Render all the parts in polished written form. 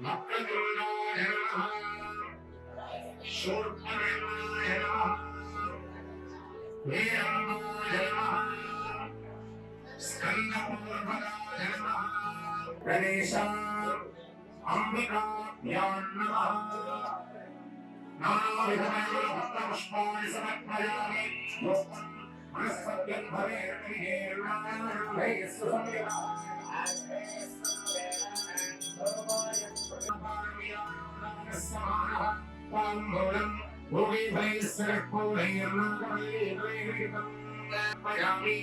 వక్రతుండాయ నమః శూర్పకర్ణాయ నమః వీరంబాయ నమః స్కందపూర్వదాయ నమః గణేశ అంబికాభ్యాం నమః నానావిధమైన భక్తపుష్పాణి సమర్పయామి మనస్పత్యం భవేర్నిర్మాణైస్తు తాంబూలం భూమిభైస్సర్పూరైర్నాగమయీర్పయామి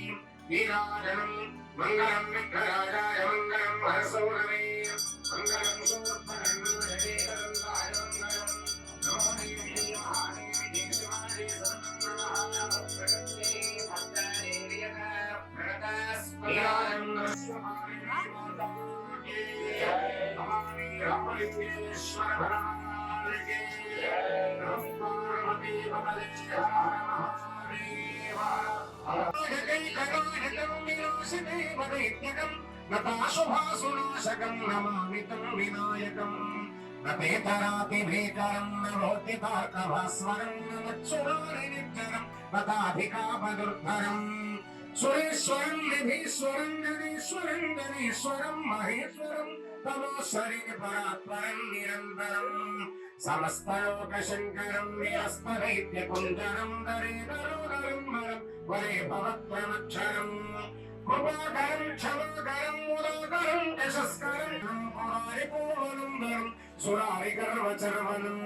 నీరాజనం మంగళం విఘ్నరాజాయ మంగళం హరసౌరవే మంగళం శూర్పకర్ణాయ మంగళం నమో దేవి మహాదేవి దేశవాదే నతాశుభాసునాశకం నమామితం వినాయకం నపేతరాతిభీకరం నవోతితార్కభాస్వరం నమచ్చురారినిచ్చరం నతాధికాపదుర్ధరం సురేశ్వరం నిధీశ్వరం గణేశ్వరం గణేశ్వరం మహేశ్వరం తమోశ్వరి పరాత్పరం నిరంతరం సమస్తలోక శంకరం నిరస్తరైత్యకుంజరం దరేదరోదరం వరం వరే భవత్వమక్షరం కృపాకరం క్షమాకరం ముదాకరం యశస్కరం పురారిపూర్వనందరం సురారి గర్వచర్వనం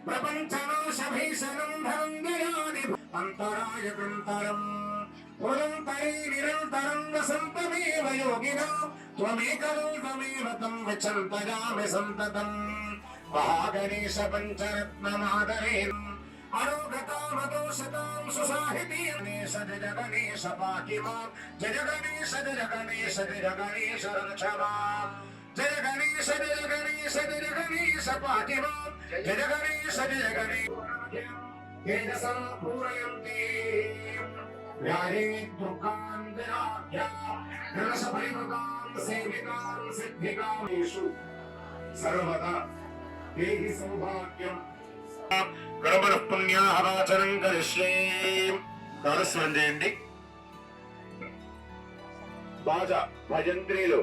ప్రపంచనాశభీషణం ధరం దియాని అంతరాయకంతరం పురంతరే నిరంతరం వసంతమేవ యోగినా త్వమేకరూపమేవ తం విచంతయామి సంతతం మహాగణేశ పంచరత్నమాదరేన్ అరోగతామదోషతాం సుసాహితీ గణేశ జయ గణేశ పాకి మాం జయ గణేశ జయ గణేశ జయ గణేశ రక్ష మాం జయ గణేశ జయ గణేశ జయ గణేశ పాకి మాం జయ గణేశ జయ గణేశ తేజసా పూరయంతి వ్యారే దుర్గాన్ విరాజ్య గణసపరిమృగాన్ సేవికాన్ సిద్ధికామేషు సర్వదా దేహి సౌభాగ్యం కర్మణ పుణ్యాహవాచనం కరిష్యే. నమస్కారం చేయండి. బాజా భజంత్రీలు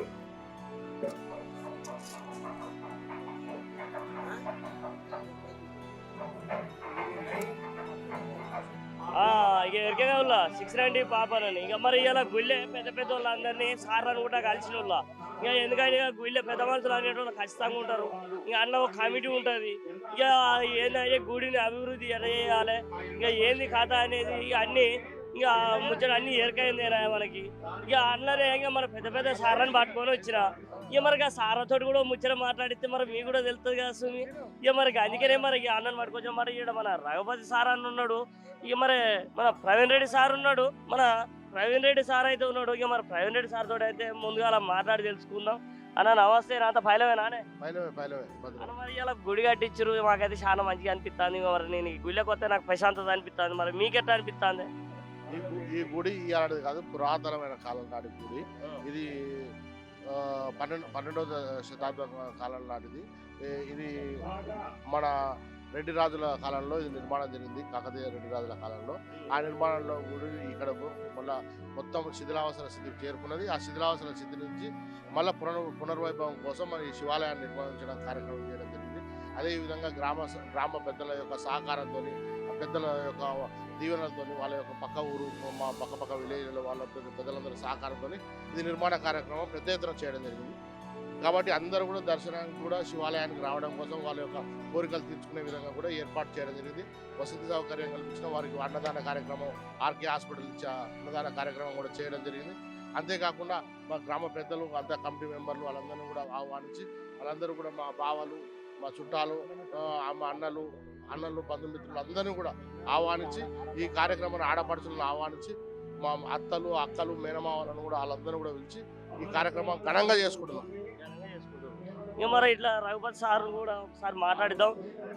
ఇక ఎరికేగా వాళ్ళ 690 పాపనని ఇక మరి ఇలా గుళ్ళే పెద్ద పెద్ద వాళ్ళందరినీ సార్లను కూడా కలిసిన వాళ్ళ ఇక ఎందుకంటే ఇక గుళ్ళే పెద్ద మనుషులు అనేటువంటి ఖచ్చితంగా ఉంటారు. ఇక అన్న ఒక కమిటీ ఉంటుంది. ఇక ఏంటంటే గుడిని అభివృద్ధి ఎలా చేయాలి, ఇక ఏంది కథ అనేది ఇక అన్నీ ఇక ముచ్చట అన్నీ ఎరకైందేనా మనకి. ఇక అన్ననే ఇక మన పెద్ద పెద్ద సార్లను పట్టుకొని వచ్చిన ఇక మరి సార్లతో కూడా ముచ్చట మాట్లాడితే మరి మీకు కూడా తెలుస్తుంది కదా సుమి. ఇక మరి అందుకనే మరి ఇక అన్నని పట్టుకొచ్చాం. మరి ఇక్కడ మన రఘుపతి సార్ అన్న ఉన్నాడు, ఇక మరి మన ప్రవీణ్ రెడ్డి సార్ ఉన్నాడు, మన ప్రవీణ్ రెడ్డి సార్ అయితే ఉన్నాడు. ఇక మరి ప్రవీణ్ రెడ్డి సార్ తోటి అయితే ముందుగా అలా మాట్లాడి తెలుసుకుందాం. అన్న నమస్తే, నాతో ఫైలవేనానే అన్న. మరి ఇలా గుడి కట్టించారు, మాకైతే చాలా మంచిగా అనిపిస్తుంది. మరి నేను ఈ గుడిలోకి వస్తే నాకు ప్రశాంతత అనిపిస్తుంది. మరి మీకెట్లా అనిపిస్తుంది? ఈ గుడి ఇవాళ కాదు, పురాతనమైన కాలం నాటి గుడి ఇది. 12వ శతాబ్దం కాలం నాటిది ఇది. మన రెడ్డి రాజుల కాలంలో ఇది నిర్మాణం జరిగింది, కాకతీయ రెడ్డి రాజుల కాలంలో. ఆ నిర్మాణంలో గుడి ఇక్కడ మళ్ళీ మొత్తం శిథిలావసర స్థితికి చేరుకున్నది. ఆ శిథిలావసర స్థితి నుంచి మళ్ళీ పునర్వైభవం కోసం మన ఈ శివాలయాన్ని నిర్వహించడం కార్యక్రమం చేయడం జరిగింది. అదేవిధంగా గ్రామ పెద్దల యొక్క సహకారంతో, పెద్దల యొక్క దీవెనలతో, వాళ్ళ యొక్క పక్క ఊరు మా పక్క విలేజ్లో వాళ్ళ పెద్దలందరూ సహకారంతో ఇది నిర్మాణ కార్యక్రమం పెద్ద ఎత్తున చేయడం జరిగింది. కాబట్టి అందరూ కూడా దర్శనానికి కూడా శివాలయానికి రావడం కోసం వాళ్ళ యొక్క కోరికలు తీర్చుకునే విధంగా కూడా ఏర్పాటు చేయడం జరిగింది. వసతి సౌకర్యం కల్పించిన వారికి అన్నదాన కార్యక్రమం, ఆర్కే హాస్పిటల్ ఇచ్చే అన్నదాన కార్యక్రమం కూడా చేయడం జరిగింది. అంతేకాకుండా మా గ్రామ పెద్దలు అంతా కమిటీ మెంబర్లు వాళ్ళందరినీ కూడా ఆహ్వానించి వాళ్ళందరూ కూడా మా బావలు, మా చుట్టాలు, మా అన్నలు బంధుమిత్రులు అందరినీ కూడా ఆహ్వానించి ఈ కార్యక్రమాన్ని ఆడపడుచులను ఆహ్వానించి మా అత్తలు, అక్కలు, మేనమావలను కూడా వాళ్ళందరూ కూడా పిలిచి ఈ కార్యక్రమం ఘనంగా చేసుకుంటున్నాం. ఇక మరి ఇట్లా రఘుపతి సార్ కూడా ఒకసారి మాట్లాడిద్దాం.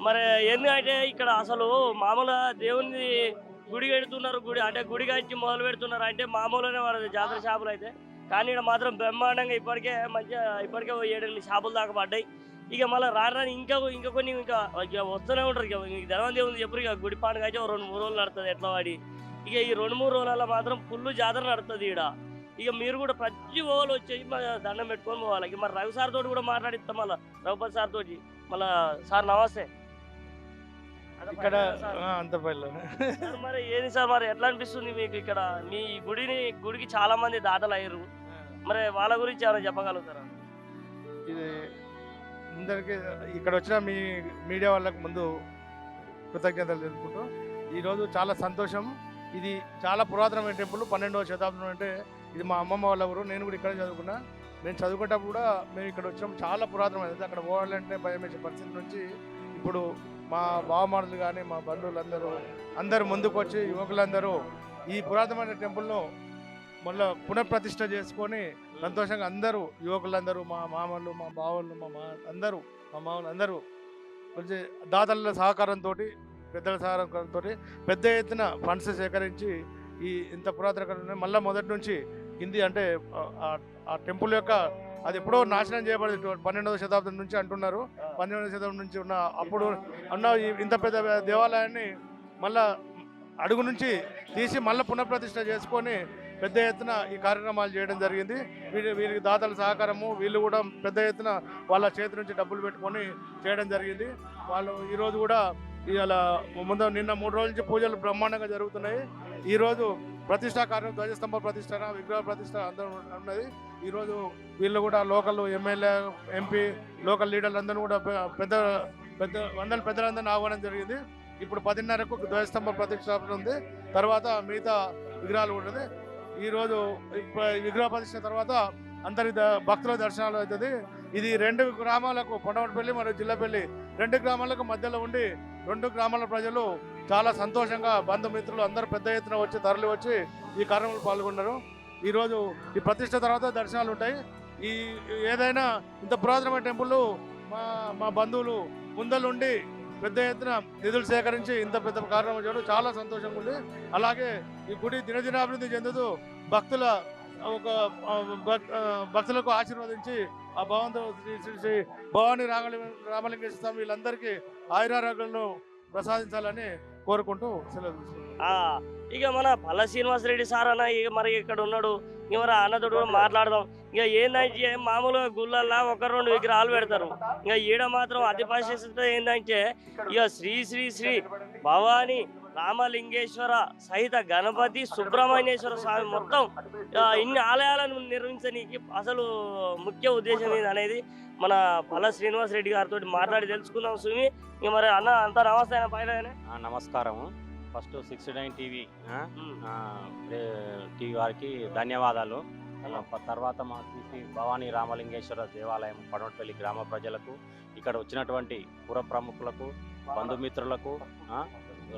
మరి ఎందుకంటే ఇక్కడ అసలు మామూలుగా దేవుని గుడి కడుతున్నారు, గుడి కట్టి మొదలు పెడుతున్నారు అంటే మామూలుగానే పడదు జాతర షాపులు అయితే. కానీ ఇక్కడ మాత్రం బ్రహ్మాండంగా ఇప్పటికే 7-8 షాపులు దాకా పడ్డాయి. ఇక మళ్ళీ రాని ఇంకా కొన్ని ఇక వస్తూనే ఉంటారు. ఇక మీకు ధనవంతి ఉంది ఎప్పుడు ఇక గుడి పండుగ అయితే 2-3 రోజులు నడుతుంది ఎట్లా వాడి. ఇక ఈ 2-3 రోజులలో మాత్రం ఫుల్ జాతర నడుతుంది ఈడ. ఇక మీరు కూడా ప్రతి ఓళ్ళు వచ్చేసి దండం పెట్టుకొని పోవాలి. ఇక మరి రవి సార్ తోటి కూడా మాట్లాడిస్తాం, మళ్ళీ రఘుపతి సార్ తోటి. మళ్ళీ సార్ నమస్తే. ఇక్కడ అంత పైలో సార్ మరి ఏది సార్ మరి ఎట్లా అనిపిస్తుంది మీకు ఇక్కడ మీ గుడికి చాలా మంది దాతలు అయ్యారు, మరి వాళ్ళ గురించి ఏమైనా చెప్పగలుగుతారా? ఇది అందరికి ఇక్కడ వచ్చిన మీ మీడియా వాళ్ళకు ముందు కృతజ్ఞతలు తెలుపుకుంటూ ఈరోజు చాలా సంతోషం. ఇది చాలా పురాతనమైన టెంపుల్, 12వ శతాబ్దం. అంటే ఇది మా అమ్మమ్మ వాళ్ళ ఊరు, నేను కూడా ఇక్కడే చదువుకున్నా. నేను చదువుకునేటప్పుడు కూడా మేము ఇక్కడ వచ్చినాం. చాలా పురాతనమైనది. అక్కడ పోవాలంటే భయం వేసే పరిస్థితి నుంచి ఇప్పుడు మా బావమారులు కానీ మా బంధువులందరూ అందరూ ముందుకు వచ్చి యువకులందరూ ఈ పురాతనమైన టెంపుల్ను మళ్ళీ పునఃప్రతిష్ఠ చేసుకొని సంతోషంగా అందరూ యువకులందరూ మా మామలు మా బావలు మా అందరూ మా మామలు అందరూ కొంచెం దాతల సహకారంతో పెద్దల సహకారంతో పెద్ద ఎత్తున ఫండ్స్ సేకరించి ఈ ఇంత పురాతన మళ్ళీ మొదటి నుంచి కింది అంటే ఆ టెంపుల్ యొక్క అది ఎప్పుడో నాశనం చేయబడింది. 12వ శతాబ్దం నుంచి అంటున్నారు. 12వ శతాబ్దం నుంచి అప్పుడు ఉన్న ఇంత పెద్ద దేవాలయాన్ని మళ్ళా అడుగు నుంచి తీసి మళ్ళీ పునఃప్రతిష్ఠ చేసుకొని పెద్ద ఎత్తున ఈ కార్యక్రమాలు చేయడం జరిగింది. వీరికి దాతల సహకారము, వీళ్ళు కూడా పెద్ద ఎత్తున వాళ్ళ చేతి నుంచి డబ్బులు పెట్టుకొని చేయడం జరిగింది. వాళ్ళు ఈరోజు కూడా ఇలా నిన్న 3 రోజుల నుంచి పూజలు బ్రహ్మాండంగా జరుగుతున్నాయి. ఈరోజు ప్రతిష్టా కార్యం, ధ్వజస్తంభ ప్రతిష్ట, విగ్రహ ప్రతిష్ట అందరూ ఉన్నది. ఈరోజు వీళ్ళు కూడా లోకల్ ఎమ్మెల్యే, ఎంపీ, లోకల్ లీడర్లు అందరూ కూడా వందల పెద్దలందరినీ ఆహ్వానం జరిగింది. ఇప్పుడు 10:30కు ధ్వజస్తంభ ప్రతిష్టాపన ఉంది. తర్వాత మిగతా విగ్రహాలు ఉంటుంది. ఈరోజు విగ్రహ ప్రతిష్ట తర్వాత అందరి భక్తుల దర్శనాలు అవుతుంది. ఇది 2 గ్రామాలకు, పొన్నవటిపల్లి మరియు జిల్లపల్లి 2 గ్రామాలకు మధ్యలో ఉండి 2 గ్రామాల ప్రజలు చాలా సంతోషంగా బంధుమిత్రులు అందరూ పెద్ద ఎత్తున వచ్చి తరలి వచ్చి ఈ కార్యక్రమంలో పాల్గొన్నారు. ఈరోజు ఈ ప్రతిష్ట తర్వాత దర్శనాలు ఉంటాయి. ఈ ఏదైనా ఇంత పురాతనమైన టెంపుల్ మా బంధువులు ముందలుండి పెద్ద ఎత్తున నిధులు సేకరించి ఇంత పెద్ద కార్యక్రమం చేయడం చాలా సంతోషంగా ఉంది. అలాగే ఈ గుడి దినదినాభివృద్ధి చెందుతూ భక్తులకు ఆశీర్వదించి ఆ భగవంతుడు శ్రీ భవానీ రామలింగేశ్వర స్వామి వీళ్ళందరికీ ఆయురారోగ్యాలను ప్రసాదించాలని కోరుకుంటూ సెలవు. ఇక మన పల్ల శ్రీనివాసరెడ్డి సార్ అన్న ఇక మరి ఇక్కడ ఉన్నాడు. ఇక మరి అన్నతోడు కూడా మాట్లాడదాం. ఇక ఏంటంటే మామూలుగా గుళ్ళల్లో 1-2 విగ్రహాలు పెడతారు. ఇక ఈడ మాత్రం అతి పరిశిష్టత ఏంటంటే ఇక శ్రీ శ్రీ శ్రీ భవానీ రామలింగేశ్వర సహిత గణపతి సుబ్రహ్మణ్యేశ్వర స్వామి మొత్తం ఇన్ని ఆలయాలను నిర్మించడానికి అసలు ముఖ్య ఉద్దేశం ఏంది అనేది మన పల్ల శ్రీనివాసరెడ్డి గారితో మాట్లాడి తెలుసుకుందాం. సుమి ఇక మరి అన్న అంతా నమస్తే పైన. నమస్కారము. ఫస్ట్ 69 టీవీ వారికి ధన్యవాదాలు. తర్వాత మా శ్రీ భవానీ రామలింగేశ్వర దేవాలయం పడవటిపల్లి గ్రామ ప్రజలకు, ఇక్కడ వచ్చినటువంటి పుర ప్రముఖులకు, బంధుమిత్రులకు,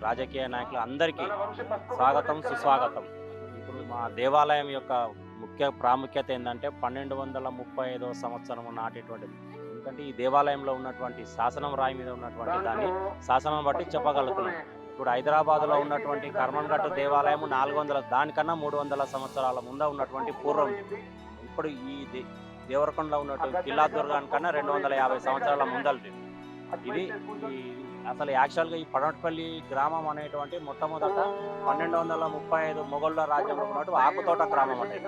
రాజకీయ నాయకులు అందరికీ స్వాగతం, సుస్వాగతం. ఇప్పుడు మా దేవాలయం యొక్క ముఖ్య ప్రాముఖ్యత ఏంటంటే 1235వ సంవత్సరం నాటిటువంటిది. ఎందుకంటే ఈ దేవాలయంలో ఉన్నటువంటి శాసనం రాయి మీద ఉన్నటువంటి దాన్ని శాసనం బట్టి చెప్పగలుగుతున్నాం. ఇప్పుడు హైదరాబాద్లో ఉన్నటువంటి కర్మన్ఘట్టు దేవాలయం 400 దానికన్నా 300 సంవత్సరాల ముందు ఉన్నటువంటి పూర్వం. ఇప్పుడు ఈ దేవరకొండలో ఉన్నటువంటి కిల్లా దుర్గాన్ కన్నా 250 సంవత్సరాల ముందలది. ఇది అసలు యాక్చువల్గా ఈ పడవటిపల్లి గ్రామం అనేటువంటి మొట్టమొదట 1235 మొఘళ్ళ రాజ్యంలో ఉన్నట్టు ఆకుతోట గ్రామం అంటే.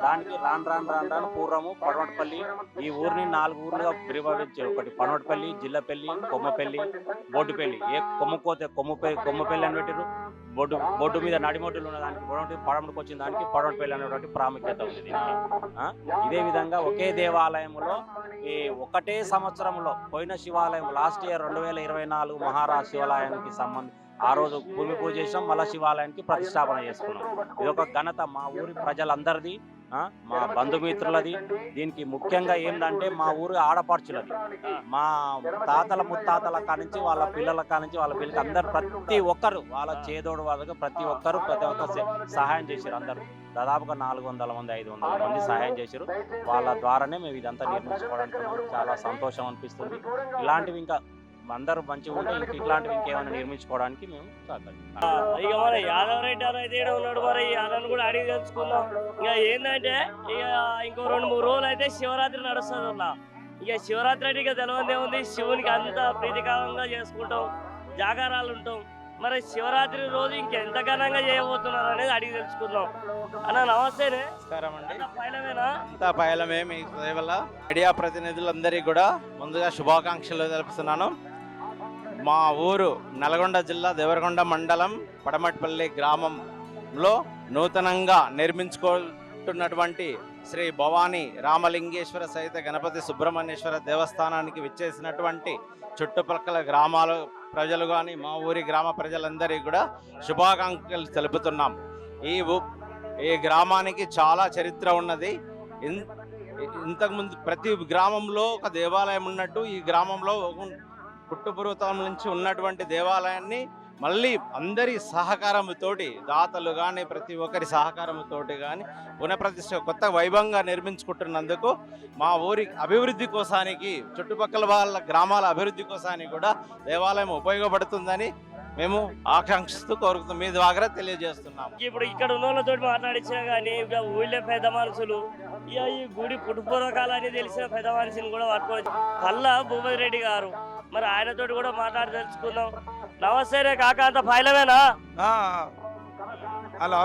దానికి రాను పూర్వము పడవటిపల్లి ఈ ఊరిని 4 ఊర్లుగా విభజించారు. ఒకటి పడవటిపల్లి, జిల్లపల్లి, కొమ్మపల్లి, బొడ్డుపల్లి. కొమ్మపల్లి అని పెట్టారు. బొడ్డు మీద నడిమొడ్డులు ఉన్న దానికి పడమటికి వచ్చిన దానికి పడవటిపల్లి అనేటువంటి ప్రాముఖ్యత ఉంది దీనికి. ఇదే విధంగా ఒకే దేవాలయంలో ఈ ఒకటే సంవత్సరంలో పోయిన శివాలయం లాస్ట్ ఇయర్ 2024 మహారాజ్ శివాలయానికి ఆ రోజు భూమి పూజ చేసాం. మళ్ళీ శివాలయానికి ప్రతిష్టాపన చేసుకున్నాం. ఇది ఒక ఘనత మా ఊరి ప్రజలందరిది, మా బంధుమిత్రులది. దీనికి ముఖ్యంగా ఏంటంటే మా ఊరి ఆడపడుచులది. మా తాతల ముత్తాతల కానించి వాళ్ళ పిల్లల కానించి వాళ్ళ పిల్లలకి అందరు ప్రతి ఒక్కరు వాళ్ళ చేదోడు వాళ్ళకి ప్రతి ఒక్కరు సహాయం చేశారు. అందరూ దాదాపుగా 400 మంది 500 మంది సహాయం చేశారు. వాళ్ళ ద్వారానే మేము ఇదంతా నిర్మించుకోవడానికి చాలా సంతోషం అనిపిస్తుంది. ఇలాంటివి ఇంకా అందరూ మంచిగా ఉంటే ఇట్లాంటివి ఇంకేమైనా నిర్మించుకోవడానికి మేము ఇక మన యాదవ్ రెడ్డి అన్న అయితే ఉన్నాడు. మరి అన్నను కూడా అడిగి తెలుసుకుందాం. ఇక ఏంటంటే ఇక ఇంకో 2-3 రోజులు అయితే శివరాత్రి నడుస్తుంది. ఇక శివరాత్రి అంటే ఇక తెలవందే ఉంది, శివునికి అంత ప్రీతికరంగా చేసుకుంటాం, జాగారాలు ఉంటాం. మరి శివరాత్రి రోజు ఇంకెంత ఘనంగా చేయబోతున్నారు అనేది అడిగి తెలుసుకుందాం. అన్న నమస్తేనే. నమస్కారం అండి. అంతా పైలమేనా? అంతా పైలమే. మీ సేవల మీడియా ప్రతినిధులందరికీ కూడా ముందుగా శుభాకాంక్షలు తెలుపుతున్నాను. మా ఊరు నల్గొండ జిల్లా దేవరకొండ మండలం పడమట్పల్లి గ్రామంలో నూతనంగా నిర్మించుకుంటున్నటువంటి శ్రీ భవానీ రామలింగేశ్వర సహిత గణపతి సుబ్రహ్మణ్యేశ్వర దేవస్థానానికి విచ్చేసినటువంటి చుట్టుపక్కల గ్రామాల ప్రజలు కానీ మా ఊరి గ్రామ ప్రజలందరికీ కూడా శుభాకాంక్షలు తెలుపుతున్నాం. ఈ గ్రామానికి చాలా చరిత్ర ఉన్నది. ఇంతకుముందు ప్రతి గ్రామంలో ఒక దేవాలయం ఉన్నట్టు ఈ గ్రామంలో పుట్టుపూర్వతం నుంచి ఉన్నటువంటి దేవాలయాన్ని మళ్ళీ అందరి సహకారంతోటి, దాతలు కానీ ప్రతి ఒక్కరి సహకారంతోటి కానీ పునఃప్రతిష్ఠ కొత్త వైభవంగా నిర్మించుకుంటున్నందుకు మా ఊరి అభివృద్ధి కోసానికి, చుట్టుపక్కల వాళ్ళ గ్రామాల అభివృద్ధి కోసానికి కూడా దేవాలయం ఉపయోగపడుతుందని మేము ఆకాంక్షిస్తూ కోరుకున్నాం. మీ ద్వారా తెలియజేస్తున్నాం. ఇప్పుడు ఇక్కడ ఉన్న వాళ్ళతో మాట్లాడించినా కానీ ఇక ఊళ్ళో పెద్ద మనుషులు, ఇక ఈ గుడి పుట్టుపూర్వకాలని తెలిసిన పెద్ద మనిషిని కూడా పట్టుకోవచ్చు, పల్లా భూపతి రెడ్డి గారు. మరి ఆయనతో కూడా మాట్లాడి తెలుసుకుందాం. నమస్తే రే కాక, అంత ఫైలమేనా? హలో,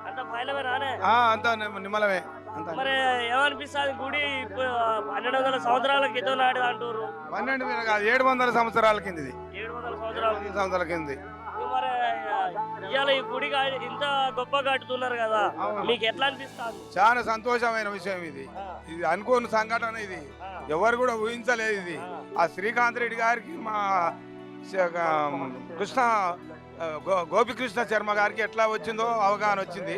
అంత ఫైలమేనానే? అంతా నిమ్మలమే. మరి ఏమనిపిస్తుంది గుడి 1200 సంవత్సరాల క్రితం నాటిది అంటారు? 12 కాదు, 700 సంవత్సరాల కింది. 700 సంవత్సరాల కింది. మరి ఇవాళ ఈ గుడి ఇంత గొప్ప కట్టుతున్నారు కదా, మీకు ఎట్లా అనిపిస్తుంది? చాలా సంతోషమైన విషయం ఇది. ఇది అనుకోని సంఘటన. ఇది ఎవరు కూడా ఊహించలేదు. ఇది ఆ శ్రీకాంత్ రెడ్డి గారికి మా గోపికృష్ణ శర్మ గారికి ఎట్లా వచ్చిందో అవగాహన వచ్చింది.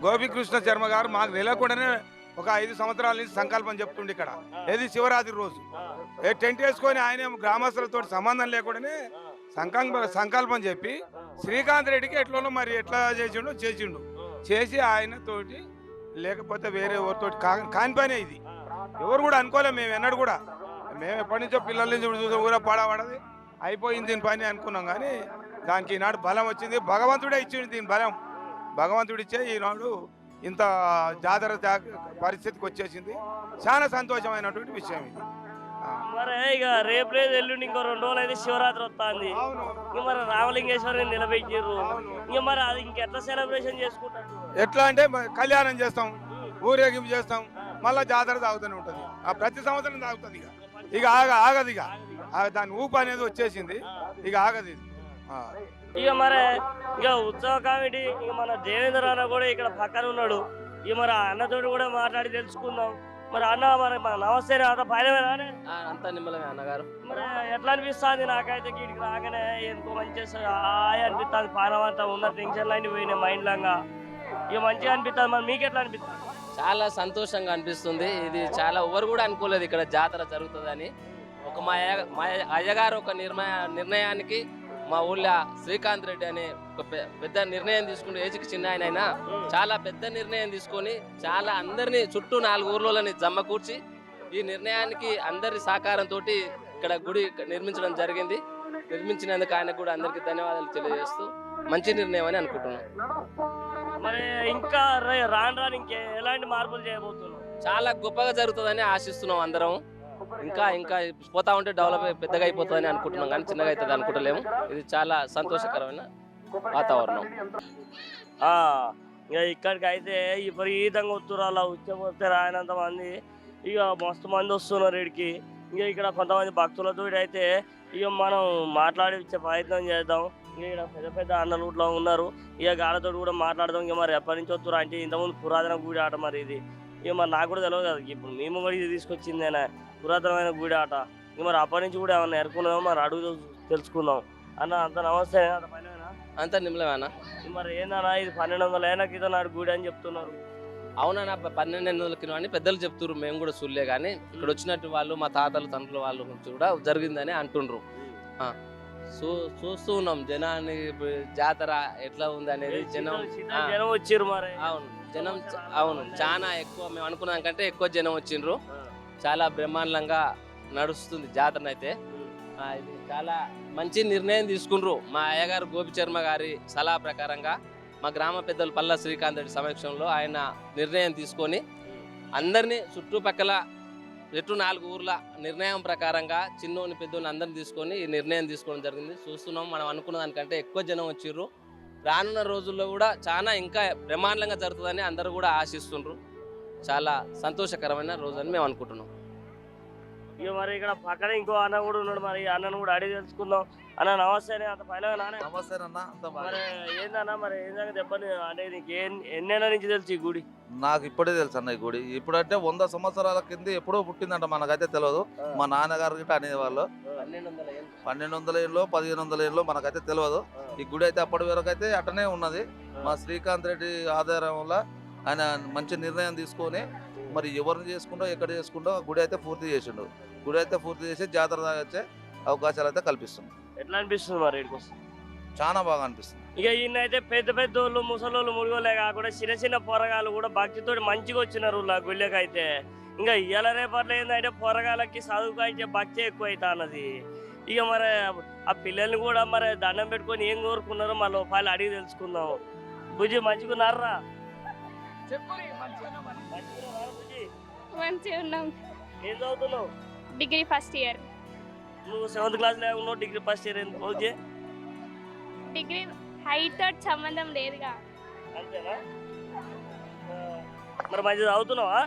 గోపికృష్ణ శర్మ గారు మాకు తెలియకుండానే ఒక 5 సంవత్సరాల నుంచి సంకల్పం చెప్తుండే ఇక్కడ. ఏది శివరాత్రి రోజు టెంట్ వేసుకొని ఆయన గ్రామస్తులతో సంబంధం లేకుండానే సంకల్పం చెప్పి శ్రీకాంత్ రెడ్డికి ఎట్లా చేసిండు. చేసి ఆయన తోటి లేకపోతే వేరే ఎవరితోటి కాని పనే ఇది. ఎవరు కూడా అనుకోలేము. మేము ఎన్నడూ కూడా, మేము ఎప్పటి నుంచో పిల్లల నుంచి చూసాం, ఊర పడబడది అయిపోయింది దీని పని అనుకున్నాం. కానీ దానికి ఈనాడు బలం వచ్చింది. భగవంతుడే ఇచ్చింది దీని బలం. భగవంతుడు ఇచ్చే ఈనాడు ఇంత జాతర పరిస్థితికి వచ్చేసింది. చాలా సంతోషమైనటువంటి విషయం ఇది. మరి ఇక రేపు లేదు ఎల్లుండి ఇంకో 2 రోజులు అయితే శివరాత్రి వస్తుంది. ఇక మరి రామలింగేశ్వరిని నిలబెట్టిర్రు. ఇక మరి అది ఇంకెట్లా సెలబ్రేషన్ చేసుకుంటారు? ఎట్లా అంటే కళ్యాణం చేస్తాం, ఊరేగింపు చేస్తాం, మళ్ళీ జాతర తాగుతూనే ఉంటుంది. ఆ ప్రతి సంవత్సరం తాగుతుంది. ఇక ఆగదు. ఇక దాని ఊపు అనేది వచ్చేసింది. ఇక ఆగదు ఇది. ఇక మరి ఇక ఉత్సవ కమిటీ ఇక మన దేవేంద్ర అన్న కూడా ఇక్కడ పక్కన ఉన్నాడు. ఇక మరి అన్నతోటి కూడా మాట్లాడి తెలుసుకుందాం. మరి అన్న మరి నమస్తే, అంత పైలమేనా? అంతా నిమ్మలమే అన్నగారు. మరి ఎట్లా అనిపిస్తుంది? నాకైతే వీడికి రాగానే ఎందుకో మంచిగా అనిపిస్తుంది. పానం అంతా ఉన్న టెన్షన్లు అన్ని పోయినాయి మైండ్ లాగా. ఇక మంచిగా అనిపిస్తుంది. మరి మీకు ఎట్లా అనిపిస్తుంది? చాలా సంతోషంగా అనిపిస్తుంది. ఇది చాలా ఎవరు కూడా అనుకోలేదు ఇక్కడ జాతర జరుగుతుందని. మా అయ్యగారు ఒక నిర్ణయానికి మా ఊళ్ళో శ్రీకాంత్ రెడ్డి అనే ఒక పెద్ద నిర్ణయం తీసుకుంటూ, ఏజ్కి చిన్న ఆయన చాలా పెద్ద నిర్ణయం తీసుకొని చాలా అందరినీ చుట్టూ 4 ఊర్లని జమ్మకూర్చి ఈ నిర్ణయానికి అందరి సహకారంతో ఇక్కడ గుడి నిర్మించడం జరిగింది. నిర్మించినందుకు ఆయనకు కూడా అందరికీ ధన్యవాదాలు తెలియజేస్తూ మంచి నిర్ణయం అని అనుకుంటున్నాం. మరి ఇంకా రాను ఇంకే ఎలాంటి మార్పులు చేయబోతున్నాం? చాలా గొప్పగా జరుగుతుందని ఆశిస్తున్నాం అందరం. ఇంకా పోతా ఉంటే డెవలప్ పెద్దగా అయిపోతుందని అనుకుంటున్నాం, కానీ చిన్నగా అవుతుంది అనుకుంటలేము. ఇది చాలా సంతోషకరమైన వాతావరణం. ఇక ఇక్కడికి అయితే విపరీతంగా వస్తున్నారు. అలా ఉచ్చపోతే రాయనంత మంది, ఇక మస్తు మంది వస్తున్నారు ఇక్కడికి. ఇక ఇక్కడ కొంతమంది భక్తులతో అయితే ఇక మనం మాట్లాడించే ప్రయత్నం చేద్దాం. ఇక ఇక్కడ పెద్ద అన్నలు ఇట్లా ఉన్నారు. ఇక గాలతో కూడా మాట్లాడదాం. ఇక మరి ఎప్పటి నుంచి వస్తున్నారు అంటే ఇంతకుముందు పురాతన గుడి ఆట. మరి ఇది ఇక మరి నాకు కూడా తెలియదు కదా. ఇప్పుడు మేము కూడా ఇది తీసుకొచ్చిందేనా పురాతనమైన గుడి ఆట. ఇక మరి అప్పటి నుంచి కూడా ఏమన్నా ఎరుకున్నామో మరి అడుగు తెలుసుకుందాం. అన్న అంత నమస్తే. అంత పైన అంతా నిమ్మలేమన్నా. మరి ఏందన్నా ఇది 1200 ఏళ్ళ క్రితం నాడు గుడి అని చెప్తున్నారు? అవునన్నా, 1200 కిలో అని పెద్దలు చెప్తున్నారు. మేము కూడా చూడలే, కానీ ఇక్కడ వచ్చినట్టు వాళ్ళు మా తాతలు తండ్రుల వాళ్ళు కూడా జరిగిందని అంటుండ్రు. చూస్తూ ఉన్నాం జనాన్ని, జాతర ఎట్లా ఉంది అనేది. జనం వచ్చిర్రు. మరి అవును చాలా ఎక్కువ, మేము అనుకున్నాం కంటే ఎక్కువ జనం వచ్చిండ్రు. చాలా బ్రహ్మాండంగా నడుస్తుంది జాతర అయితే. ఇది చాలా మంచి నిర్ణయం తీసుకుండ్రు. మా అయ్యగారు గోపిచర్మ గారి సలహా ప్రకారంగా మా గ్రామ పెద్దలు పల్లా శ్రీకాంత్ రెడ్డి సమక్షంలో ఆయన నిర్ణయం తీసుకొని అందరినీ చుట్టుపక్కల ఎటు 4 ఊర్ల నిర్ణయం ప్రకారంగా చిన్నోని పెద్దోని అందరిని తీసుకొని ఈ నిర్ణయం తీసుకోవడం జరిగింది. చూస్తున్నాం, మనం అనుకున్న దానికంటే ఎక్కువ జనం వచ్చిర్రు. రానున్న రోజుల్లో కూడా చాలా ఇంకా బ్రహ్మాండంగా జరుగుతుందని అందరూ కూడా ఆశిస్తుండ్రు. చాలా సంతోషకరమైన రోజు అని మేము అనుకుంటున్నాం. ఇక మరి ఇక్కడ పక్కన ఇంకో అన్న కూడా ఉన్నాడు, మరి ఈ అన్నను కూడా అడిగి తెలుసుకుందాం. అన్న నమస్తే, అంత పైన నానే నమస్తే అన్న, అంత మరి ఏందన్నా, మరి ఏందని చెప్పని అంటే నీకు ఎన్నేళ్ళ నుంచి తెలుసు ఈ గుడి? నాకు ఇప్పుడే తెలుసు అన్న ఈ గుడి. ఇప్పుడంటే 100 సంవత్సరాల కింద ఎప్పుడో పుట్టిందంట, మనకైతే తెలియదు. మా నాన్నగారు గిట్ట అనేవాళ్ళు 1200 ఏళ్ళు 1500 ఏళ్ళు మనకైతే తెలియదు. ఈ గుడి అయితే అప్పటి వరకు అయితే అట్టనే ఉన్నది. మా శ్రీకాంత్ రెడ్డి ఆధారం వల్ల ఆయన మంచి నిర్ణయం తీసుకొని మరి ఎవరిని చేసుకుంటో ఎక్కడ చేసుకుంటో గుడి అయితే పూర్తి చేసిండు. గుడి అయితే పూర్తి చేసి జాతర వచ్చే అవకాశాలు అయితే కల్పిస్తుంది. ఎట్లా అనిపిస్తుంది మరి ఇక్కడికి వస్తే? చాలా బాగా అనిపిస్తుంది. ఇక ఈయనైతే పెద్ద పెద్దోళ్ళు ముసలోళ్ళు ముడిగోలే కాకుండా చిన్న చిన్న పొరగాలు కూడా భక్తితో మంచిగా వచ్చినారు గుళ్ళకి అయితే. ఇంకా ఇవాళ రేపట్లో ఏంటంటే పొరగాలకి చదువుకాయించే భక్తి ఎక్కువ అవుతా అన్నది. ఇక మరి ఆ పిల్లల్ని కూడా మరి దండం పెట్టుకొని ఏం కోరుకున్నారో మళ్ళీ వాళ్ళు అడిగి తెలుసుకుందాం. బుజ్జి మంచిగున్నారా? మంచిగా ఉన్నాం. ఏం చదువుతున్నావు? Degree first year. నువ్వు 7th క్లాస్ లో ఉన్నావు, degree first year okay. Degree height తోటి సంబంధం లేదుగా. అంతేనా? మరి మంచిగా చదువుతున్నావా?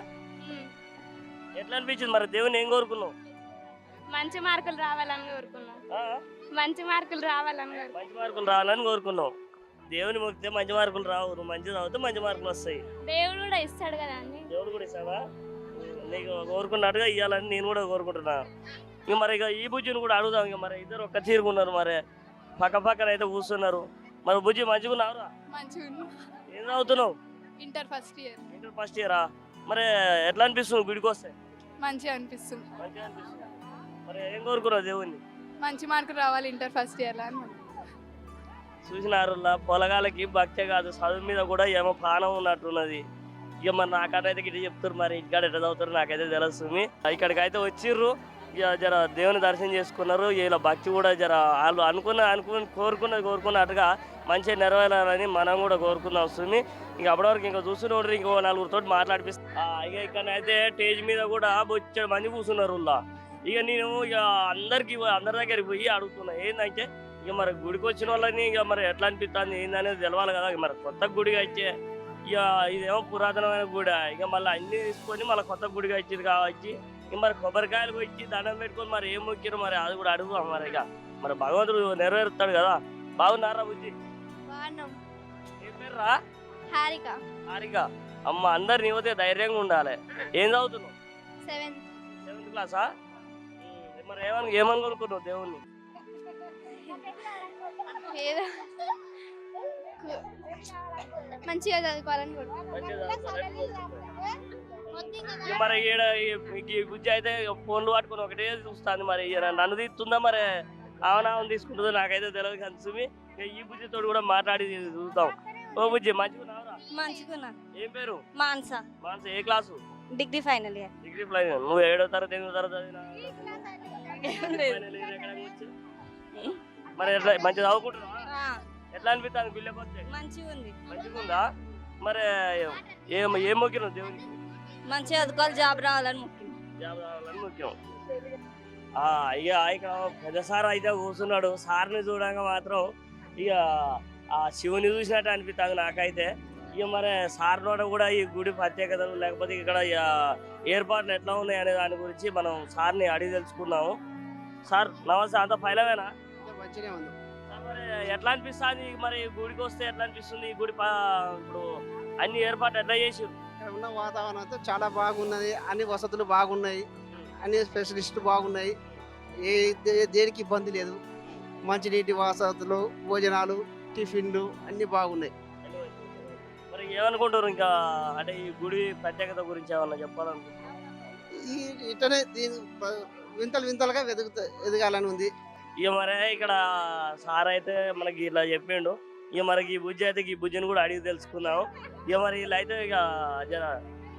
మ్మ్. ఎట్లా అనిపించింది మరి? దేవుని ఏం కోరుకున్నావు? మంచి మార్కులు రావాలని కోరుకున్నాం. ఆ? మంచి మార్కులు రావాలని కోరుకున్నాం. మంచి మార్కులు రావాలని కోరుకున్నావు. దేవుని మొక్కితే మంచి మార్కులు రావు, నువ్వు మంచిగా చదివితే మంచి మార్కులు వస్తాయి. దేవుడు కూడా ఇస్తాడు కదా అని. దేవుడు కూడా ఇస్తావా? నీకు కోరుకున్నట్టుగా ఇవ్వాలని నేను కూడా కోరుకుంటున్నా. ఇక మరి ఇక ఈ బుజ్జిని కూడా అడుగుదాం. ఇక మరి ఇద్దరు ఒక్క తీరుకున్నారు, మరి పక్క పక్కన అయితే కూర్చున్నారు. మరి బుజ్జి మంచిగా ఉన్నావురా? ఏం చదువుతున్నావు? Inter first year. Inter first ఇయరా? మరి ఎట్లా అనిపిస్తుంది గుడికి వస్తే? మంచిగా అనిపిస్తుంది. మంచిగా అనిపిస్తుంది. మరి ఏం కోరుకున్నావు దేవుణ్ణి? మంచి మార్కులు రావాలి ఇంటర్ ఫస్ట్ ఇయర్ లో. చూసినారులా పొలగాలకి భక్తే కాదు, చదువు మీద కూడా ఏమో ప్రాణం ఉన్నట్టున్నది. ఇక మరి నాకైతే ఇట్లా చెప్తారు, మరి ఇక్కడ ఎట్లా చదువుతారు నాకైతే తెలుస్తుంది. ఇక్కడికి అయితే వచ్చిర్రు, ఇక జర దేవుని దర్శనం చేసుకున్నారు. ఇలా భక్తి కూడా జర వాళ్ళు కోరుకున్నట్టుగా మంచిగా నెరవేరాలని మనం కూడా కోరుకుందాం వస్తుంది. ఇక అప్పటివరకు ఇంకా చూస్తున్నారు, ఇంకో 4 మాట్లాడిపిస్తా. ఇక ఇక్కడైతే స్టేజ్ మీద కూడా బొచ్చెడు మంది కూర్చున్నారు. ఇక నేను ఇక అందరి దగ్గరికి పోయి అడుగుతున్నా ఏంటంటే, ఇక మరి గుడికి వచ్చిన వాళ్ళని ఇక మరి ఎట్లా అనిపిస్తుంది ఏందనేది తెలవాలి కదా. మరి కొత్త గుడిగా వచ్చే ఇక ఇదేమో పురాతనమైన గుడి, ఇక మళ్ళీ అన్ని తీసుకొని మళ్ళీ కొత్త గుడిగా వచ్చేది కావచ్చు. ఇక మరి కొబ్బరికాయలు వచ్చి దండం పెట్టుకొని మరి ఏం మొక్కిరు మరి అది కూడా అడుగుతాం. మరి ఇక మరి భగవంతుడు నెరవేరుతాడు కదా. బాగున్నారా బుజ్జి? ఏం పేరురా? హారిక. హారిక. అమ్మ అందరు నీవతే ధైర్యంగా ఉండాలి. ఏం చదువుతున్నావు? 7th క్లాసా? మరి ఏమనుకున్నావు దేవుణ్ణి? మంచిగా చదువుకోవాలని మరి ఈడ ఈ బుజ్జి అయితే ఫోన్లు పట్టుకుని ఒకటే చూస్తాను. మరి నన్ను తీస్తుందా మరి ఆవనావని తీసుకుంటుందో నాకైతే తెలియదు. కనిసి ఈ బుజ్జితో కూడా మాట్లాడి చూద్దాం. ఓ బుజ్జి మంచిగున్నావురా? మంచిగున్నా. ఏం పేరు? మాన్సా. మానస. ఏ class? Degree final year. Degree final. నువ్వు 7వ తరగతి 8వ తరగతి? మరి ఎట్లా మంచిగా చదువుకుంటున్నావా? ఎట్లా అనిపిస్తుంది గుళ్ళకి వస్తే? మంచిగా ఉంది. మంచిగా ఉందా? మరి ఏం మొక్కినావు దేవునికి? మంచిగా చదువుకోవాలి, జాబ్ రావాలని ముఖ్యం. జాబ్ రావాలని ముఖ్యం. ఇక ఇక్కడ పెద్ద సార్ అయితే కూర్చున్నాడు. సార్ని చూడగా మాత్రం ఇక ఆ శివుని చూసినట్టు అనిపిస్తుంది నాకైతే. ఇక మరి సార్ నోట కూడా ఈ గుడి ప్రత్యేకతలు లేకపోతే ఇక్కడ ఏర్పాట్లు ఎట్లా ఉన్నాయి అనే దాని గురించి మనం సార్ని అడిగి తెలుసుకున్నాము. సార్ నమస్తే, అంత ఫైలమేనా? మంచిగా ఉంది. మరి ఎట్లా అనిపిస్తుంది మరి గుడికి వస్తే ఎట్లా అనిపిస్తుంది? ఈ గుడి ఇప్పుడు అన్ని ఏర్పాట్లు ఎట్లా చేసారు? ఇక్కడ ఉన్న వాతావరణం అయితే చాలా బాగున్నది. అన్ని వసతులు బాగున్నాయి, అన్ని స్పెషలిస్టులు బాగున్నాయి. దేనికి ఇబ్బంది లేదు. మంచినీటి వసతులు, భోజనాలు, టిఫిన్లు అన్ని బాగున్నాయి. మరి ఏమనుకుంటారు ఇంకా అంటే ఈ గుడి ప్రత్యేకత గురించి ఏమన్నా చెప్పాలనుకుంటున్నారు? ఇట్లనే వింతలుగా ఎదగాలని ఉంది. ఇక మరి ఇక్కడ సార్ అయితే మనకి ఇలా చెప్పిండు. ఇక మనకి ఈ బుజ్జి అయితే ఈ బుజ్జిని కూడా అడిగి తెలుసుకుందాం. ఇక మరి ఇలా అయితే ఇక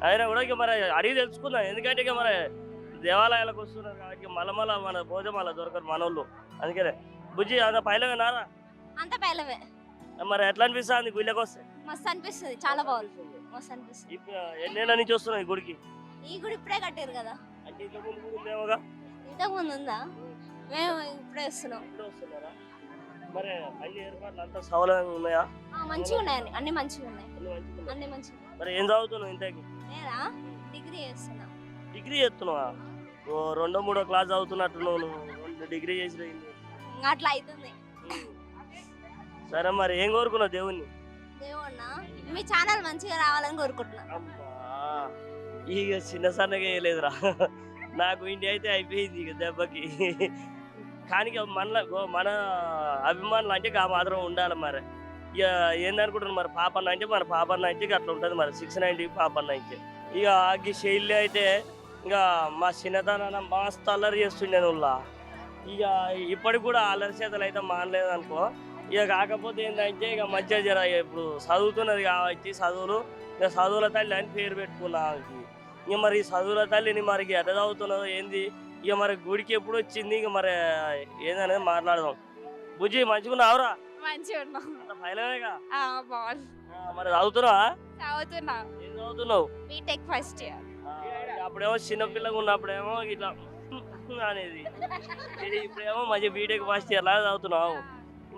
అయినా కూడా ఇక మరి అడిగి తెలుసుకుందాం. ఎందుకంటే ఇక మరి దేవాలయాలకు వస్తున్నారు కాబట్టి మళ్ళీ మన భోజనం మళ్ళీ దొరకరు మనోళ్ళు. అందుకనే బుజ్జి అంత పైలవేనారా? అంత పైలవే. మరి ఎట్లా అనిపిస్తుంది గుళ్ళకి వస్తే? మస్తు అనిపిస్తుంది, చాలా బాగుంది. మస్తు అనిపిస్తుంది. ఎన్నేళ్ళ నుంచి వస్తున్నావు ఈ గుడికి? ఈ గుడి ఇప్పుడే కట్టారు కదా. అంటే ఇంతకుముందు కూడా ఉందేమోగా? ఇంతకుముందు ఉందా? మేము ఇప్పుడే వస్తున్నాం. ఇప్పుడే వస్తున్నారా? మరి అన్ని ఏర్పాట్లు అంతా సౌలభ్యంగా ఉన్నాయా? మంచిగా ఉన్నాయండి, అన్ని మంచిగా ఉన్నాయి. అన్ని మంచిగా ఉన్నాయా? అన్ని మంచిగా. మరి ఏం చదువుతున్నావు ఇంతకి? నేనా డిగ్రీ చేస్తున్నా. డిగ్రీ చేస్తున్నావా? ఓ 2వ 3వ క్లాస్ చదువుతున్నట్టున్నావు నువ్వు. 2 డిగ్రీ చేసి ఇంకా అట్లా అవుతుంది. సరే మరి ఏం కోరుకున్నావు దేవుణ్ణి? దేవున్నా మీ ఛానల్ మంచిగా రావాలని కోరుకుంటున్నా. అమ్మా ఇక చిన్న సన్నగా వేయలేదురా. నాకు ఇండియా అయితే అయిపోయింది ఇక దెబ్బకి. కానీ ఇక మన అభిమానులు అంటే ఇక మాత్రం ఉండాలి మరి. ఇక ఏందనుకుంటున్నాను మరి పాపన్న అంటే మన పాపన్న అంటే ఇక అట్లా ఉంటుంది మరి. 690 పాపన్న అయితే ఇక ఈ శైలి అయితే ఇక మా చిన్నతనం మస్తు అల్లరి చేస్తుండే వాళ్ళ. ఇక ఇప్పటికి కూడా అల్లరి చేతలు అయితే మానలేదు అనుకో. ఇక కాకపోతే ఏంటంటే ఇక మధ్య జర ఇప్పుడు చదువుతున్నది కాబట్టి చదువులు ఇక చదువుల తల్లి అని పేరు పెట్టుకున్నా. ఇక మరి చదువుల తల్లిని మరి ఎట్లా చదువుతున్నదో ఏంది. ఇక మరి గుడికి ఎప్పుడు వచ్చింది ఇక మరి ఏందనేది మాట్లాడదాం. బుజ్జి మంచిగున్నావురా? మంచిగా ఉన్నాం. ఫైనలేగా బాగుంది. మరి చదువుతున్నావా? చదువుతున్నా. ఏం చదువుతున్నావు? BTech first year. అప్పుడేమో చిన్నపిల్లగా ఉన్నప్పుడేమో ఇట్లా అనేది, ఇప్పుడేమో మంచి బీటెక్ ఫస్ట్ ఇయర్ లాగా చదువుతున్నావు.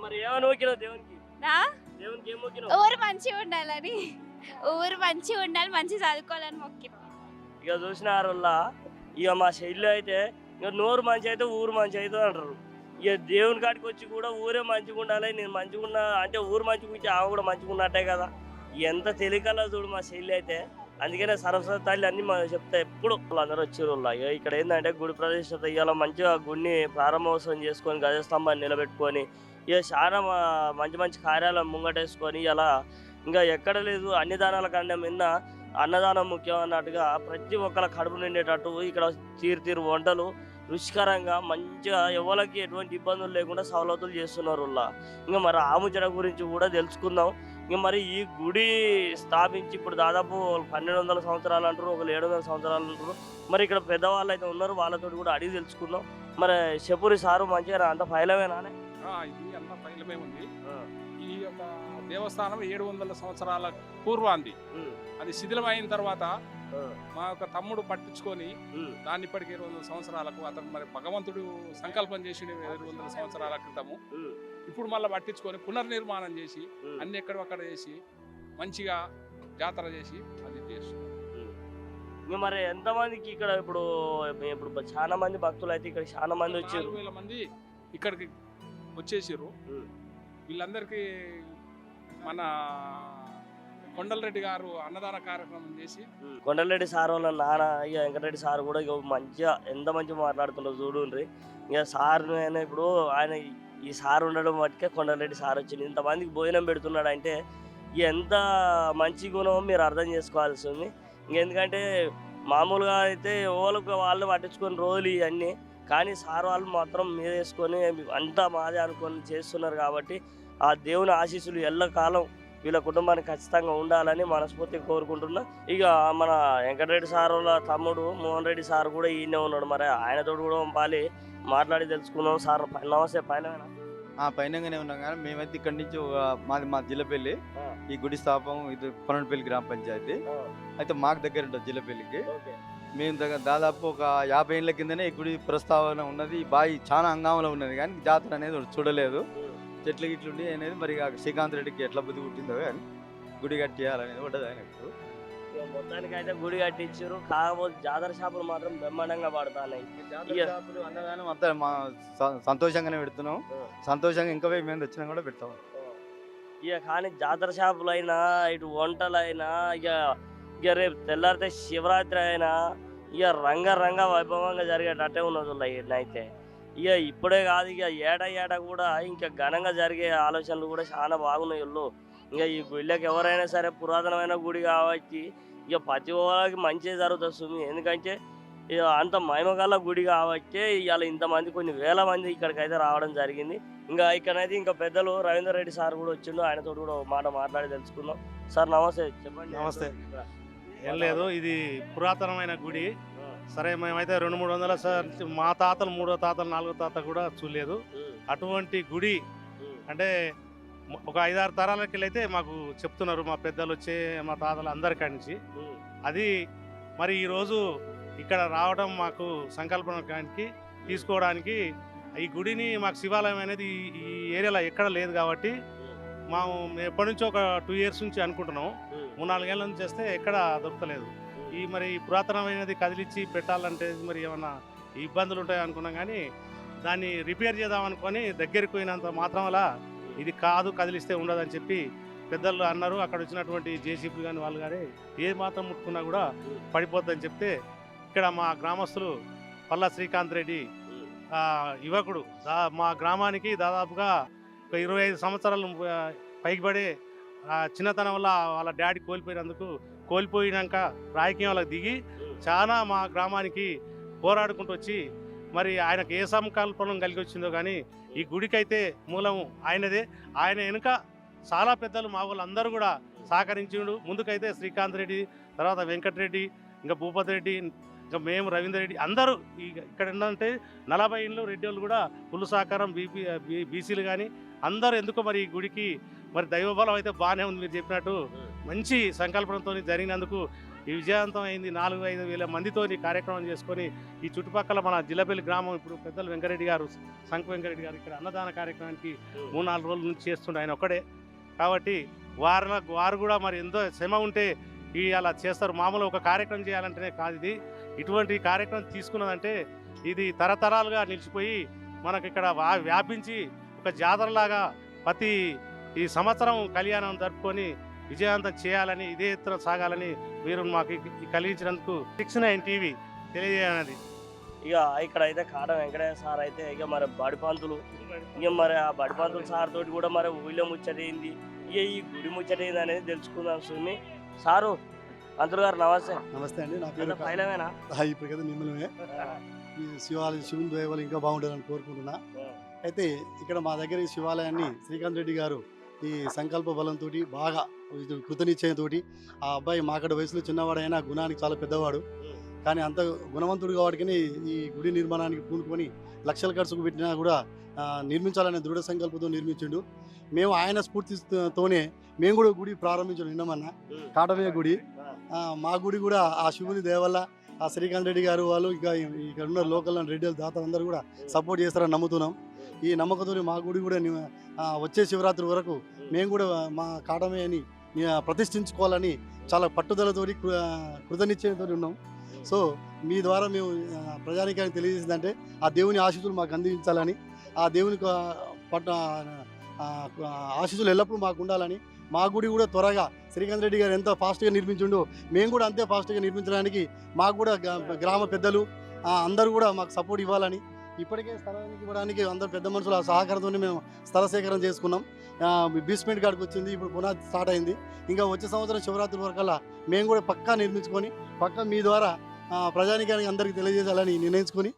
మరి ఏమని మొక్కినావు దేవునికి? దేవునికి ఏం మొక్కినావు? ఊరు మంచిగా ఉండాలని, ఊరు మంచిగా ఉండాలి, మంచిగా చదువుకోవాలని మొక్కిన. ఇక చూసినారుల్లా ఇక మా శైలిలో అయితే ఇక నోరు మంచి అయితే ఊరు మంచి అవుతుంది అంటారు. ఇక దేవుని కాడికి వచ్చి కూడా ఊరే మంచిగా ఉండాలి, నేను మంచిగా ఉన్నా అంటే ఊరు మంచిగా ఉంచి ఆమె కూడా మంచిగా ఉన్నట్టే కదా. ఎంత తెలియకల్లా చూడు మా శైలి అయితే. అందుకనే సరస్వతి తల్లి అన్ని మనం చెప్తా ఎప్పుడు అందరూ వచ్చారు. ఇక్కడ ఏంటంటే గుడి ప్రతిష్ఠత ఇవాళ మంచిగా గుడిని ప్రారంభోత్సవం చేసుకొని గజస్తంభాన్ని నిలబెట్టుకొని ఇక చాలా మంచి మంచి కార్యాలను ముంగటేసుకొని ఇలా ఇంకా ఎక్కడ లేదు అన్ని దానాల కన్నా మిన్న అన్నదానం ముఖ్యం అన్నట్టుగా ప్రతి ఒక్కళ్ళ కడుపు నిండేటట్టు ఇక్కడ తీరు వంటలు రుచికరంగా మంచిగా ఎవరికి ఎటువంటి ఇబ్బందులు లేకుండా సవలతులు చేస్తున్నారు. ఇంకా మరి ఆ ముచ్చట గురించి కూడా తెలుసుకుందాం. ఇంకా మరి ఈ గుడి స్థాపించి ఇప్పుడు దాదాపు 1200 సంవత్సరాలు అంటారు, ఒకరు 700 సంవత్సరాలు అంటారు. మరి ఇక్కడ పెద్దవాళ్ళు అయితే ఉన్నారు, వాళ్ళతో కూడా అడిగి తెలుసుకుందాం. మరి చెప్పురి సారు మంచిగా అంత ఫైలమేనా? ఇది అంతా ఫైలమే ఉంది. ఈ యొక్క దేవస్థానం 700 సంవత్సరాల పూర్వాంది. అది శిథిలమైన తర్వాత మా యొక్క తమ్ముడు పట్టించుకొని దాన్ని ఇప్పటికి 700 సంవత్సరాలకు అతను మరి భగవంతుడు సంకల్పం చేసి 700 సంవత్సరాల క్రితము ఇప్పుడు మళ్ళీ పట్టించుకొని పునర్నిర్మాణం చేసి అన్ని ఎక్కడొక్కడ చేసి మంచిగా జాతర చేసి అది చేస్తుంది. మరి ఎంతమందికి ఇక్కడ ఇప్పుడు చాలా మంది భక్తులు అయితే ఇక్కడ చాలా మంది వచ్చారు. 4000 మంది ఇక్కడికి వచ్చేసారు. వీళ్ళందరికీ మన కొండలరెడ్డి గారు అన్నదాన కార్యక్రమం చేసి కొండలరెడ్డి సార్ వాళ్ళ నాన్న ఇక వెంకటరెడ్డి సార్ కూడా ఇక మంచిగా ఎంత మంచిగా మాట్లాడుతున్నారు చూడండి. ఇక సార్ ఇప్పుడు ఆయన ఈ సార్ ఉండడం మట్టుకే కొండలరెడ్డి సార్ వచ్చింది ఇంతమందికి భోజనం పెడుతున్నాడు అంటే ఎంత మంచి గుణం మీరు అర్థం చేసుకోవాల్సి ఉంది. ఎందుకంటే మామూలుగా అయితే ఓళ్ళకు వాళ్ళు పట్టించుకొని రోజులు ఇవన్నీ, కానీ సార్ వాళ్ళు మాత్రం మీద వేసుకొని అంతా మాదే అనుకొని చేస్తున్నారు. కాబట్టి ఆ దేవుని ఆశీస్సులు ఎల్లకాలం వీళ్ళ కుటుంబానికి ఖచ్చితంగా ఉండాలని మనస్ఫూర్తిగా కోరుకుంటున్నా. ఇక మన వెంకటరెడ్డి సార్ వాళ్ళ తమ్ముడు మోహన్ రెడ్డి సార్ కూడా ఈయనే ఉన్నాడు. మరి ఆయనతో కూడా పంపాలి, మాట్లాడి తెలుసుకున్నాం. సార్ నమస్తే. పైనగానే ఉన్నాం కానీ మేమైతే ఇక్కడి నుంచి మా జిల్లపల్లి ఈ గుడి స్థాపం ఇది పొన్నపల్లి గ్రామ పంచాయతీ అయితే మాకు దగ్గర ఉంటుంది జిల్లపల్లికి. మేము దాదాపు ఒక 50 ఏళ్ళ కిందనే ఈ గుడి ప్రస్తావన ఉన్నది. ఈ బావి చాలా అంగంలో ఉన్నది కానీ జాతర అనేది చూడలేదు. చెట్లు గిట్లుండి అనేది మరి శ్రీకాంత్ రెడ్డికి ఎట్లా బుద్ధి పుట్టిందో కానీ గుడి కట్టేయాలనేది పడ్డది ఆయనకు. మొత్తానికి అయితే గుడి కట్టించారు. కాకపోతే జాతర షాపులు మాత్రం బ్రహ్మాండంగా పడతాయి. అన్నదానం అంతా మా సంతోషంగానే పెడుతున్నాం. సంతోషంగా ఇంకా మేము వచ్చినా కూడా పెడతాం. ఇక కానీ జాతర షాపులు అయినా ఇటు వంటలైనా ఇక రేపు తెల్లారితే శివరాత్రి అయినా ఇక రంగ వైభవంగా జరిగేటట్టే ఉన్నది అయితే. ఇక ఇప్పుడే కాదు ఇక ఏటా కూడా ఇంకా ఘనంగా జరిగే ఆలోచనలు కూడా చాలా బాగున్నాయి. ఇంకా ఈ గుళ్ళకి ఎవరైనా సరే పురాతనమైన గుడి కాబట్టి ఇక ప్రతి ఒక్కరికి మంచిగా జరుగుతుంది. ఎందుకంటే ఇక అంత మహిమగల గుడి కాబట్టి ఇవాళ ఇంతమంది కొన్ని వేల మంది ఇక్కడికైతే రావడం జరిగింది. ఇంకా ఇక్కడైతే ఇంకా పెద్దలు రవీందర్ రెడ్డి సార్ కూడా వచ్చిండు, ఆయనతో కూడా ఒక మాట మాట్లాడి తెలుసుకుందాం. సార్ నమస్తే, చెప్పండి. నమస్తే. ఏం లేదు, ఇది పురాతనమైన గుడి. సరే మేమైతే 200-300 మా తాతలు 3వ తాతలు 4వ తాత కూడా చూడలేదు అటువంటి గుడి. అంటే ఒక 5-6 తరాలకి అయితే మాకు చెప్తున్నారు మా పెద్దలు వచ్చే మా తాతలు అందరికాడి నుంచి. అది మరి ఈరోజు ఇక్కడ రావడం మాకు సంకల్పానికి తీసుకోవడానికి ఈ గుడిని మాకు శివాలయం అనేది ఈ ఏరియాలో ఎక్కడ లేదు కాబట్టి మేము ఎప్పటి నుంచో ఒక 2 ఇయర్స్ నుంచి అనుకుంటున్నాం. 3-4 ఏళ్ళ నుంచి చేస్తే ఎక్కడ దొరకలేదు. మరి పురాతనమైనది కదిలిచ్చి పెట్టాలంటే మరి ఏమన్నా ఇబ్బందులు ఉంటాయి అనుకున్నాం, కానీ దాన్ని రిపేర్ చేద్దాం అనుకొని దగ్గరికి పోయినంత మాత్రం వల్ల ఇది కాదు, కదిలిస్తే ఉండదని చెప్పి పెద్దలు అన్నారు. అక్కడ వచ్చినటువంటి జేసీపీ కానీ వాళ్ళు కానీ ఏ మాత్రం ముట్టుకున్నా కూడా పడిపోద్దని చెప్తే ఇక్కడ మా గ్రామస్తులు పల్లా శ్రీకాంత్ రెడ్డి యువకుడు మా గ్రామానికి దాదాపుగా ఒక 25 సంవత్సరాలు పైకి పడే చిన్నతనం వల్ల వాళ్ళ డాడీ కోల్పోయినాక రాజకీయం వాళ్ళకి దిగి చాలా మా గ్రామానికి పోరాడుకుంటూ వచ్చి మరి ఆయనకు ఏ సంకల్పం కలిగి వచ్చిందో కానీ ఈ గుడికైతే మూలం ఆయనదే. ఆయన వెనుక చాలా పెద్దలు మా వాళ్ళందరూ కూడా సహకరించిండు. ముందుకైతే శ్రీకాంత్ రెడ్డి, తర్వాత వెంకటరెడ్డి, ఇంకా భూపతి రెడ్డి, ఇంకా మేము రవీందర్ రెడ్డి అందరూ ఇక్కడ ఏంటంటే 40 ఇండ్లు రెడ్డి వాళ్ళు కూడా ఫుల్ సహకారం, బీసీలు కానీ అందరూ ఎందుకో మరి ఈ గుడికి మరి దైవబలం అయితే బాగానే ఉంది. మీరు చెప్పినట్టు మంచి సంకల్పంతో జరిగినందుకు ఈ విజయవంతం అయింది. 4-5 వేల మందితో కార్యక్రమం చేసుకొని ఈ చుట్టుపక్కల మన జిల్లపల్లి గ్రామం ఇప్పుడు పెద్దలు వెంకరెడ్డి గారు, సంక వెంకరెడ్డి గారు ఇక్కడ అన్నదాన కార్యక్రమానికి 3-4 రోజుల నుంచి చేస్తుండే ఆయన ఒక్కడే. కాబట్టి వారు కూడా మరి ఎంతో శ్రమ ఉంటే అలా చేస్తారు. మామూలు ఒక కార్యక్రమం చేయాలంటేనే కాదు, ఇది ఇటువంటి కార్యక్రమం తీసుకున్నదంటే ఇది తరతరాలుగా నిలిచిపోయి మనకి ఇక్కడ వ్యాపించి ఒక జాతరలాగా ప్రతి ఈ సంవత్సరం కళ్యాణం జరుపుకొని విజయవంతం చేయాలని, ఇదే ఎత్తున సాగాలని మీరు మాకు కలిగించినందుకు 6-9 టీవీ తెలియజేయాలన్నది. ఇక్కడ అయితే కాడ వెంకటేశ్వర సార్ అయితే మరి బడిపంతులు మరి ఆ బడిపంతులు సార్ తోటి కూడా మరి ఊళ్ళో ముచ్చటైంది, ఈ గుడి ముచ్చటైంది అనేది తెలుసుకుందాం. సుమి సారు మంత్రులు గారు నమస్తే. నమస్తే అండి, నా పేరు పైలమేనా? ఇప్పుడు కదా నిమ్మలమే. ఈ శివుని దైవాలు ఇంకా బాగుంటుందని కోరుకుంటున్నా. అయితే ఇక్కడ మా దగ్గర ఈ శివాలయాన్ని శ్రీకాంత్ రెడ్డి గారు ఈ సంకల్ప బలంతో బాగా కృతనిశ్చయంతో, ఆ అబ్బాయి మాకడ వయసులో చిన్నవాడైనా గుణానికి చాలా పెద్దవాడు, కానీ అంత గుణవంతుడు కాబట్టి ఈ గుడి నిర్మాణానికి పూనుకొని లక్షల ఖర్చుకు పెట్టినా కూడా నిర్మించాలనే దృఢ సంకల్పంతో నిర్మించిండు. మేము ఆయన స్ఫూర్తితోనే మేము కూడా గుడి ప్రారంభించాం. నిన్నమన్నా కాటమయ్య గుడి, మా గుడి కూడా ఆ శివుని దయవల్ల ఆ శ్రీకాంత్ రెడ్డి గారు వాళ్ళు ఇంకా ఇక్కడ ఉన్న లోకల్ రెడ్డి దాతలందరూ కూడా సపోర్ట్ చేస్తారని నమ్ముతున్నాం. ఈ నమ్మకంతో మా గుడి కూడా వచ్చే శివరాత్రి వరకు మేము కూడా మా కాటమయ్యని ప్రతిష్ఠించుకోవాలని చాలా పట్టుదలతోటి కృతనిశ్చయంతో ఉన్నాం. సో మీ ద్వారా మేము ప్రజానికానికి తెలియజేసిందంటే ఆ దేవుని ఆశీస్సులు మాకు అందించాలని, ఆ దేవుని ఆశీస్సులు ఎల్లప్పుడూ మాకు ఉండాలని, మా గుడి కూడా త్వరగా శ్రీకాంత్ రెడ్డి గారు ఎంత ఫాస్ట్గా నిర్మించిండో మేము కూడా అంతే ఫాస్ట్గా నిర్మించడానికి మాకు కూడా గ్రామ పెద్దలు అందరూ కూడా మాకు సపోర్ట్ ఇవ్వాలని, ఇప్పటికే స్థలానికి ఇవ్వడానికి అందరు పెద్ద మనుషుల సహకారంతో మేము స్థల సేకరణ చేసుకున్నాం. బేస్మెంట్ కాడికి వచ్చింది, ఇప్పుడు పునాది స్టార్ట్ అయింది. ఇంకా వచ్చే సంవత్సరం శివరాత్రి వరకల్లా మేము కూడా పక్కా నిర్మించుకొని పక్కా మీ ద్వారా ప్రజానికానికి అందరికీ తెలియజేయాలని నిర్ణయించుకొని